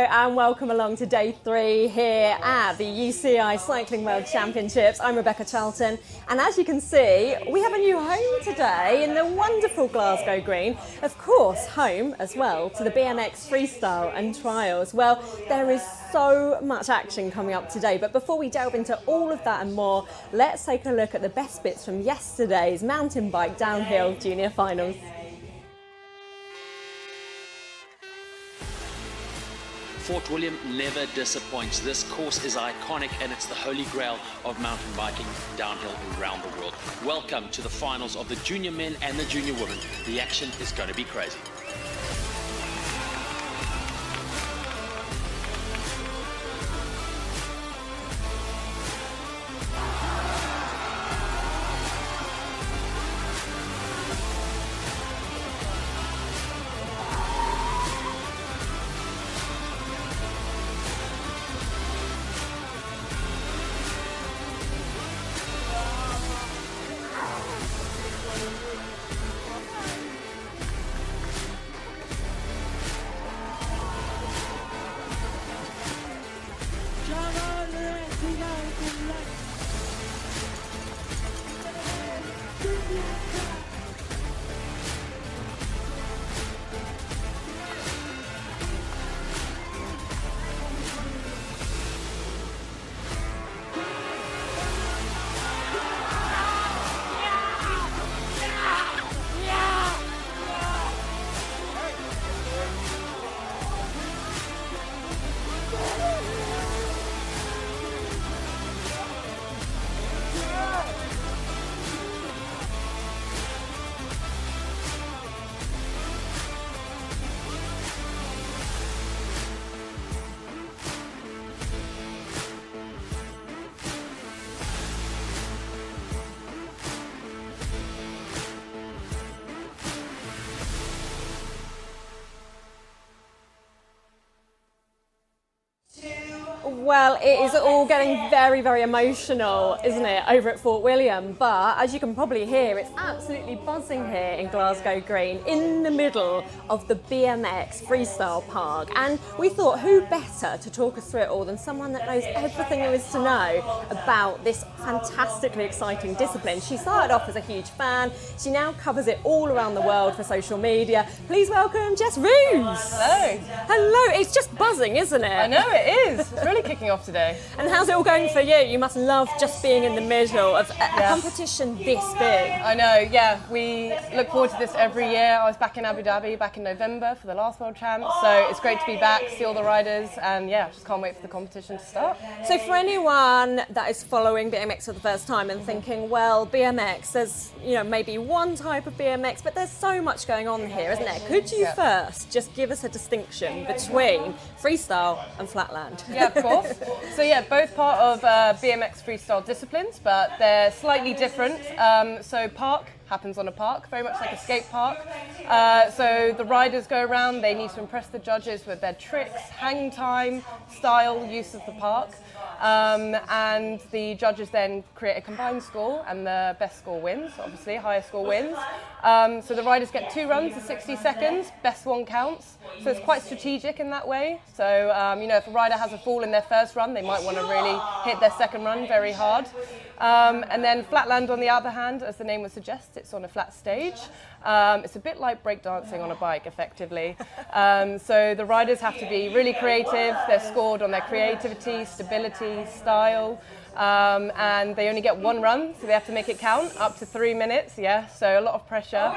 and welcome along to day 3 here at the UCI Cycling World Championships. I'm Rebecca Charlton, and as you can see, we have a new home today in the wonderful Glasgow Green. Of course, home as well to the BMX freestyle and trials. Well, there is so much action coming up today, but before we delve into all of that and more, let's take a look at the best bits from yesterday's mountain bike downhill junior finals. Fort William never disappoints. This course is iconic and it's the holy grail of mountain biking downhill around the world. Welcome to the finals of the junior men and the junior women. The action is going to be crazy. Well, it is all getting very, very emotional, isn't it, over at Fort William? But as you can probably hear, it's absolutely buzzing here in Glasgow Green, in the middle of the BMX freestyle park. And we thought, who better to talk us through it all than someone that knows everything there is to know about this fantastically exciting discipline. She started off as a huge fan. She now covers it all around the world for social media. Please welcome Jess Roos. Hello. Hello. It's just buzzing, isn't it? I know it is. It's really kicking off today. And how's it all going for you? You must love just being in the middle of a competition this big. I know, yeah. We look forward to this every year. I was back in Abu Dhabi back in November for the last World Champs, so it's great to be back, see all the riders, and yeah, just can't wait for the competition to start. So for anyone that is following BMX for the first time and thinking, well, BMX, there's maybe one type of BMX, but there's so much going on here, isn't there? Could you first just give us a distinction between freestyle and flatland? Yeah, of course. So yeah, both part of BMX freestyle disciplines, but they're slightly different. So park happens on a park, very much like a skate park. So the riders go around, they need to impress the judges with their tricks, hang time, style, use of the park. And the judges then create a combined score, and the best score wins, obviously, highest score wins. So the riders get 2 runs to 60 seconds, best one counts. So it's quite strategic in that way. So, if a rider has a fall in their first run, they might want to really hit their second run very hard. And then flatland, on the other hand, as the name would suggest, it's on a flat stage. It's a bit like breakdancing on a bike, effectively. So the riders have to be really creative. They're scored on their creativity, stability, style. And they only get 1 run, so they have to make it count, up to 3 minutes, so a lot of pressure.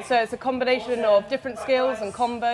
So it's a combination of different skills and combos,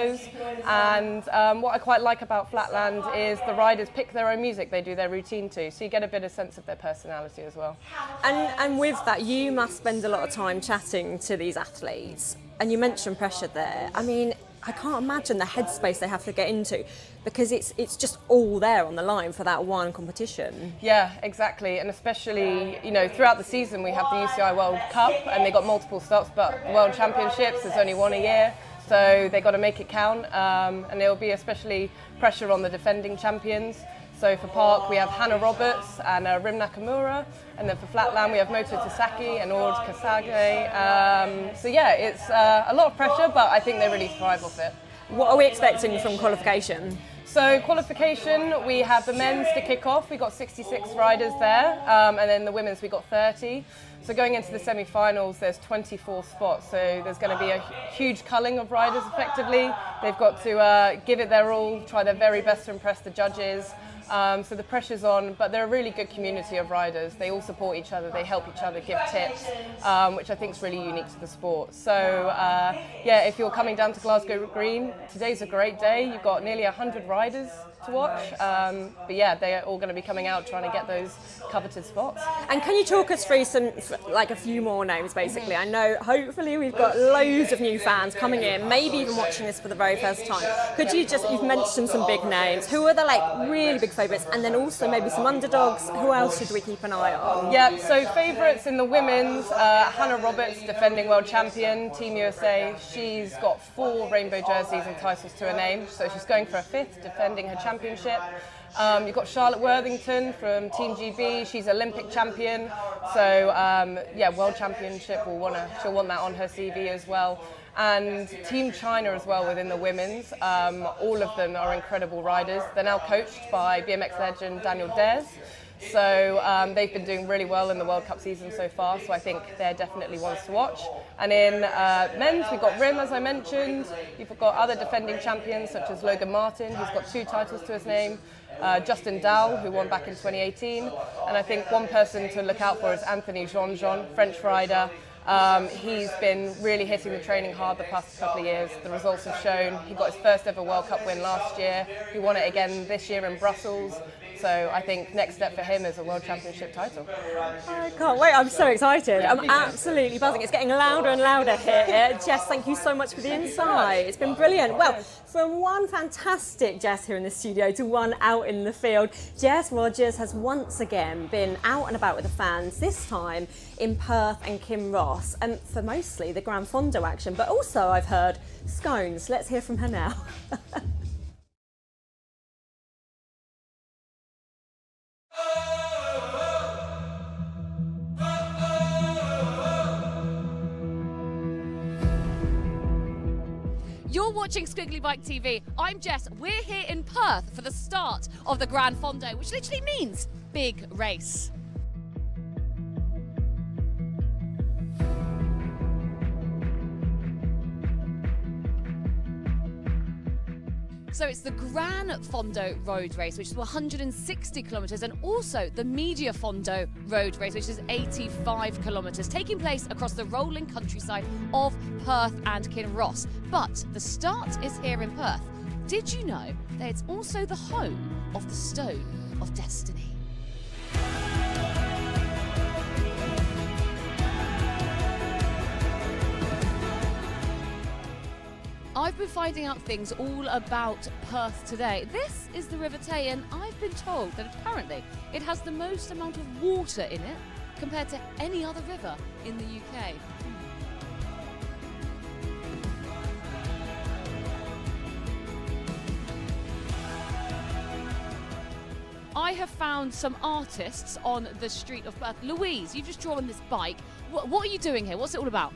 and what I quite like about flatland is the riders pick their own music, they do their routine too, so you get a bit of sense of their personality as well. And with that, you must spend a lot of time chatting to these athletes, and you mentioned pressure there. I mean, I can't imagine the headspace they have to get into, because it's just all there on the line for that one competition. Yeah, exactly, and especially throughout the season we have the UCI World Cup, and they got multiple stops, but the World Championships, there's only one a year, so they got to make it count, and there will be especially pressure on the defending champions. So for park, we have Hannah Roberts and Rim Nakamura, and then for flatland, we have Moto Tasaki and Ord Kasage. So yeah, it's a lot of pressure, but I think they really thrive off it. What are we expecting from qualification? So qualification, we have the men's to kick off. We got 66 riders there, and then the women's we got 30. So going into the semi-finals, there's 24 spots. So there's going to be a huge culling of riders. Effectively, they've got to give it their all, try their very best to impress the judges. So the pressure's on, but they're a really good community of riders. They all support each other, they help each other, give tips, which I think is really unique to the sport. So yeah, if you're coming down to Glasgow Green, today's a great day. You've got nearly 100 riders to watch, but yeah, they're all going to be coming out trying to get those coveted spots. And can you talk us through some, like a few more names basically? I know hopefully we've got loads of new fans coming in, maybe even watching this for the very first time. Could you just, you've mentioned some big names, who are the like really big favourites, and then also maybe some underdogs? Who else should we keep an eye on? Yeah, so favourites in the women's, Hannah Roberts, defending world champion, Team USA. She's got 4 rainbow jerseys and titles to her name, so she's going for a 5th, defending her championship. You've got Charlotte Worthington from Team GB. She's Olympic champion, so yeah, world championship. She'll want that on her CV as well. And Team China as well within the women's. All of them are incredible riders. They're now coached by BMX legend Daniel Dares. So they've been doing really well in the World Cup season so far, so I think they're definitely ones to watch. And in men's, we've got Rim, as I mentioned. You've got other defending champions such as Logan Martin, who's got 2 titles to his name. Justin Dowell, who won back in 2018. And I think one person to look out for is Anthony Jean-Jean, French rider. He's been really hitting the training hard the past couple of years. The results have shown. He got his first ever World Cup win last year. He won it again this year in Brussels. So I think next step for him is a World Championship title. I can't wait, I'm so excited. I'm absolutely buzzing. It's getting louder and louder here. Jess, thank you so much for the insight. It's been brilliant. Well, from one fantastic Jess here in the studio to one out in the field, Jess Rogers has once again been out and about with the fans, this time in Perth and Kinross, and for mostly the Gran Fondo action, but also I've heard scones. Let's hear from her now. You're watching Squiggly Bike TV. I'm Jess. We're here in Perth for the start of the Gran Fondo, which literally means big race. So it's the Gran Fondo road race, which is 160 kilometres, and also the Media Fondo road race, which is 85 kilometres, taking place across the rolling countryside of Perth and Kinross. But the start is here in Perth. Did you know that it's also the home of the Stone of Destiny? I've been finding out things all about Perth today. This is the River Tay, and I've been told that apparently it has the most amount of water in it compared to any other river in the UK. I have found some artists on the street of Perth. Louise, you've just drawn this bike. What are you doing here? What's it all about?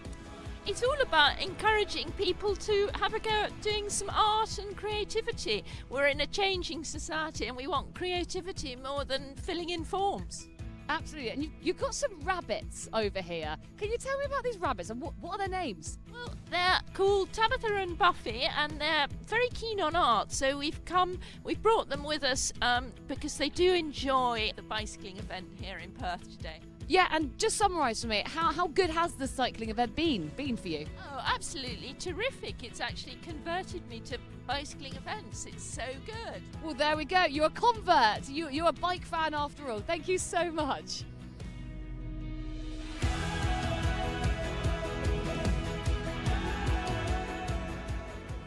It's all about encouraging people to have a go at doing some art and creativity. We're in a changing society and we want creativity more than filling in forms. Absolutely, and you've got some rabbits over here. Can you tell me about these rabbits and what are their names? Well, they're called Tabitha and Buffy and they're very keen on art, so we've brought them with us because they do enjoy the bicycling event here in Perth today. Yeah, and just summarise for me, how good has the cycling event been for you? Oh, absolutely terrific. It's actually converted me to bicycling events. It's so good. Well, there we go. You're a convert. You're a bike fan after all. Thank you so much.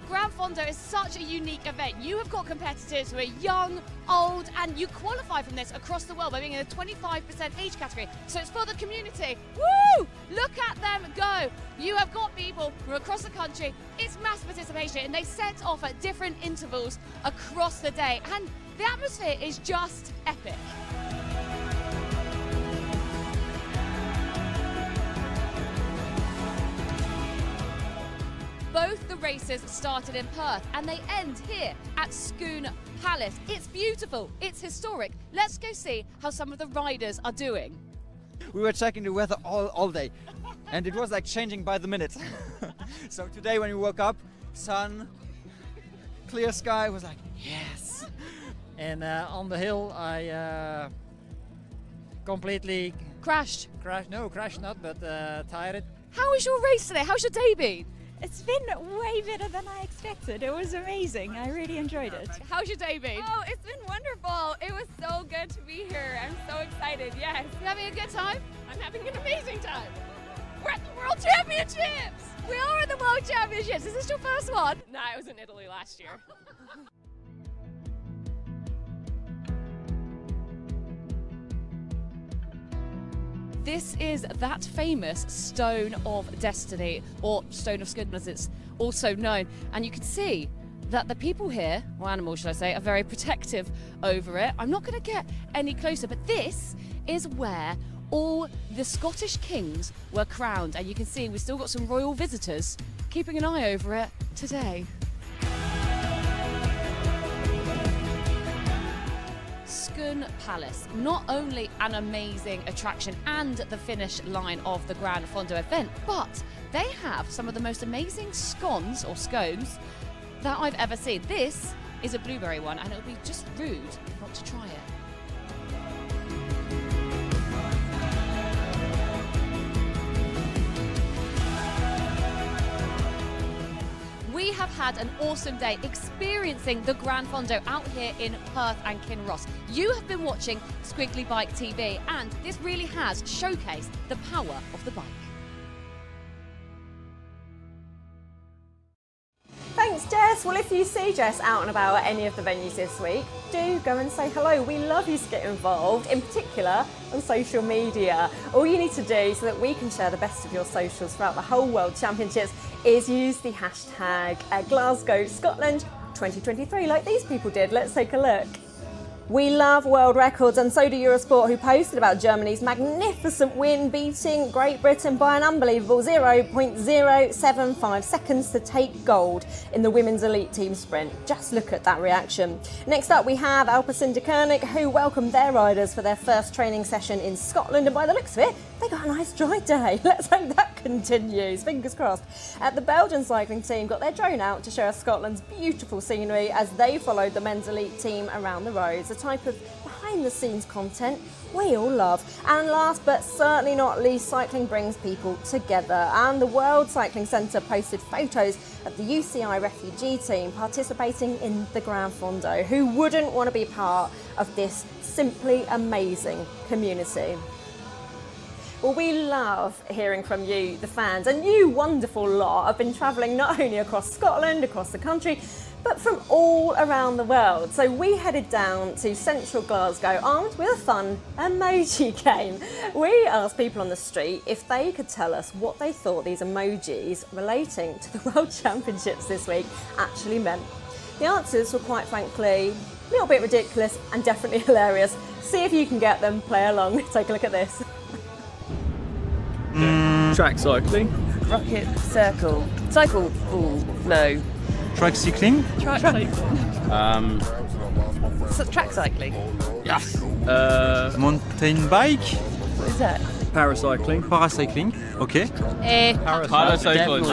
Gran Fondo is such a unique event. You have got competitors who are young, old, and you qualify from this across the world by being in a 25% age category. So it's for the community. Woo! Look at them go. You have got people from across the country. It's mass participation, and they set off at different intervals across the day. And the atmosphere is just epic. Both the races started in Perth and they end here at Squiggly Palace. It's beautiful, it's historic. Let's go see how some of the riders are doing. We were checking the weather all day, and it was like changing by the minute. So today when we woke up, sun, clear sky, was like, yes. And on the hill I completely Crashed. crashed not, but tired. How was your race today? How's your day been? It's been way better than I expected. It was amazing. I really enjoyed it. How's your day been? Oh, it's been wonderful. It was so good to be here. I'm so excited. Yes. You having a good time? I'm having an amazing time. We're at the World Championships! We are at the World Championships. Is this your first one? No, I was in Italy last year. This is that famous Stone of Destiny, or Stone of Squiggly as it's also known. And you can see that the people here, or animals should I say, are very protective over it. I'm not going to get any closer, but this is where all the Scottish kings were crowned. And you can see we've still got some royal visitors keeping an eye over it today. Squiggly Palace, not only an amazing attraction and the finish line of the Gran Fondo event, but they have some of the most amazing scones or scones that I've ever seen. This is a blueberry one, and it would be just rude not to try it. We have had an awesome day experiencing the Gran Fondo out here in Perth and Kinross. You have been watching Squiggly Bike TV, and this really has showcased the power of the bike. Thanks, Jess. Well, if you see Jess out and about at any of the venues this week, do go and say hello. We love you to get involved, in particular on social media. All you need to do so that we can share the best of your socials throughout the whole World Championships is use the hashtag Glasgow Scotland 2023 like these people did. Let's take a look. We love world records, and so do Eurosport, who posted about Germany's magnificent win, beating Great Britain by an unbelievable 0.075 seconds to take gold in the women's elite team sprint. Just look at that reaction. Next up, we have Alpecin-Deceuninck, who welcomed their riders for their first training session in Scotland, and by the looks of it, they got a nice dry day. Let's hope that continues, fingers crossed. The Belgian cycling team got their drone out to show us Scotland's beautiful scenery as they followed the men's elite team around the roads, a type of behind-the-scenes content we all love. And last but certainly not least, cycling brings people together, and the World Cycling Centre posted photos of the UCI refugee team participating in the Gran Fondo. Who wouldn't want to be part of this simply amazing community? Well, we love hearing from you, the fans, and you wonderful lot have been travelling not only across Scotland, across the country, but from all around the world. So we headed down to central Glasgow armed with a fun emoji game. We asked people on the street if they could tell us what they thought these emojis relating to the World Championships this week actually meant. The answers were quite frankly a little bit ridiculous and definitely hilarious. See if you can get them, play along, take a look at this. Track cycling. Rocket circle. Cycle ball. No. Track cycling. Track cycling. Track cycling. Yes. Mountain bike. What is that? Paracycling. Paracycling. Okay. Paracycling.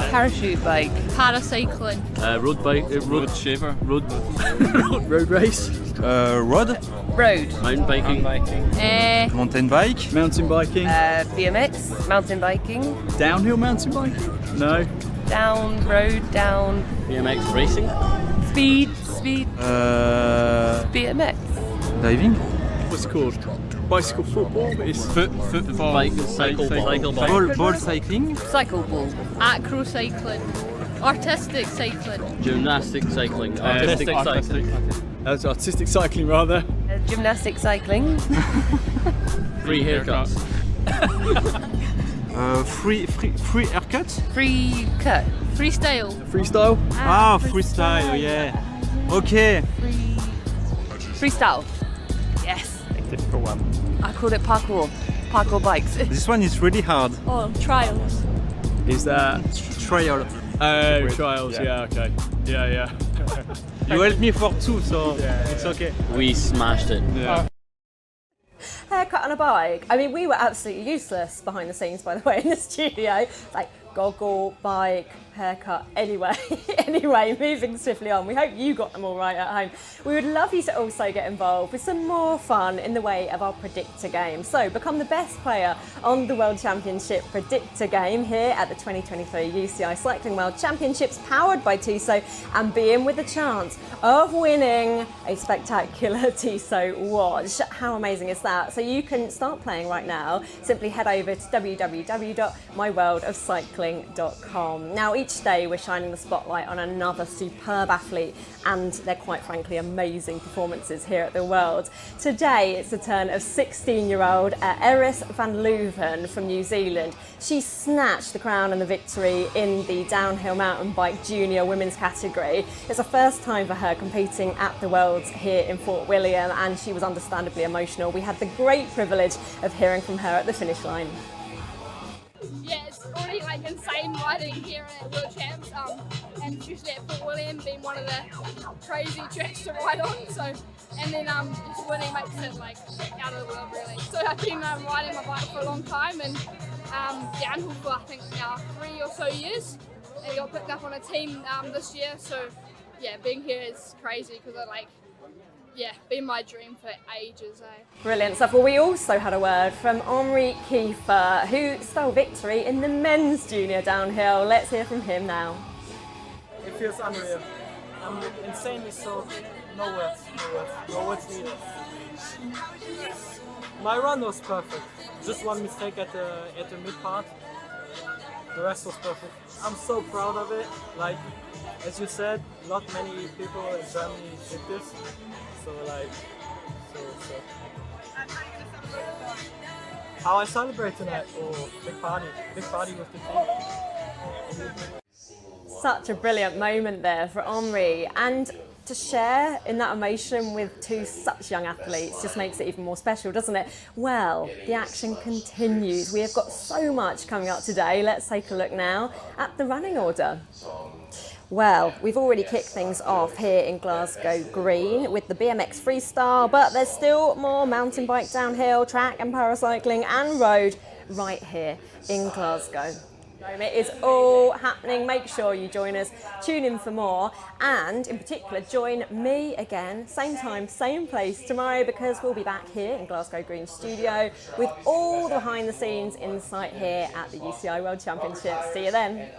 Parachute bike. Paracycling. Road bike. Road shaver. Road. Road race. Road. Mountain biking. Mountain bike. Mountain biking. BMX. Mountain biking. Downhill mountain biking. No. Down road. Down. BMX racing. Speed. BMX. Diving. What's it called? Bicycle football. It's football. Bike, cycle ball. Ball cycling. Cycle ball. Acro cycling. Artistic cycling. Gymnastic cycling. Artistic cycling. That's artistic cycling rather. Gymnastic cycling. Free haircuts. Free haircut. Free cut. Freestyle. Freestyle. Freestyle. Yeah. Okay. Freestyle. Yes. Difficult one. I called it parkour. Parkour bikes. This one is really hard. Oh, trials. Is that Trial. Oh, trials, yeah, okay. Yeah. You helped me for 2, so it's okay. We smashed it. Yeah. Haircut on a bike. I mean, we were absolutely useless behind the scenes, by the way, in the studio. Like goggle, bike, haircut. Anyway, moving swiftly on. We hope you got them all right at home. We would love you to also get involved with some more fun in the way of our predictor game. So become the best player on the World Championship predictor game here at the 2023 UCI Cycling World Championships, powered by Tissot, and be in with a chance of winning a spectacular Tissot watch. How amazing is that? So you can start playing right now. Simply head over to www.myworldofcycling.com. Now, each day we're shining the spotlight on another superb athlete and their quite frankly amazing performances here at the World. Today it's the turn of 16-year-old Eris van Leuven from New Zealand. She snatched the crown and the victory in the downhill mountain bike junior women's category. It's the first time for her competing at the Worlds here in Fort William, and she was understandably emotional. We had the great privilege of hearing from her at the finish line. Yeah, it's already like insane riding here at World Champs, and especially at Fort William being one of the crazy tracks to ride on. So, and then just winning makes it like out of the world really. So I've been riding my bike for a long time and downhill for I think now 3 or so years, and got picked up on a team this year. So yeah, being here is crazy because been my dream for ages. Brilliant stuff. Well, we also had a word from Omri Kiefer, who stole victory in the men's junior downhill. Let's hear from him now. It feels unreal. I'm insanely soaked. No words needed. My run was perfect. Just one mistake at the mid part. The rest was perfect. I'm so proud of it. Like, as you said, not many people in Germany did this. So how I celebrate tonight? Oh, big party with the team. Such a brilliant moment there for Omri, and to share in that emotion with two such young athletes just makes it even more special, doesn't it? Well, the action continues. We have got so much coming up today. Let's take a look now at the running order. Well, we've already kicked things off here in Glasgow Green with the BMX freestyle, but there's still more mountain bike, downhill, track and paracycling and road right here in Glasgow. It is all happening. Make sure you join us, tune in for more, and in particular join me again, same time, same place tomorrow, because we'll be back here in Glasgow Green studio with all the behind the scenes insight here at the UCI World Championships. See you then.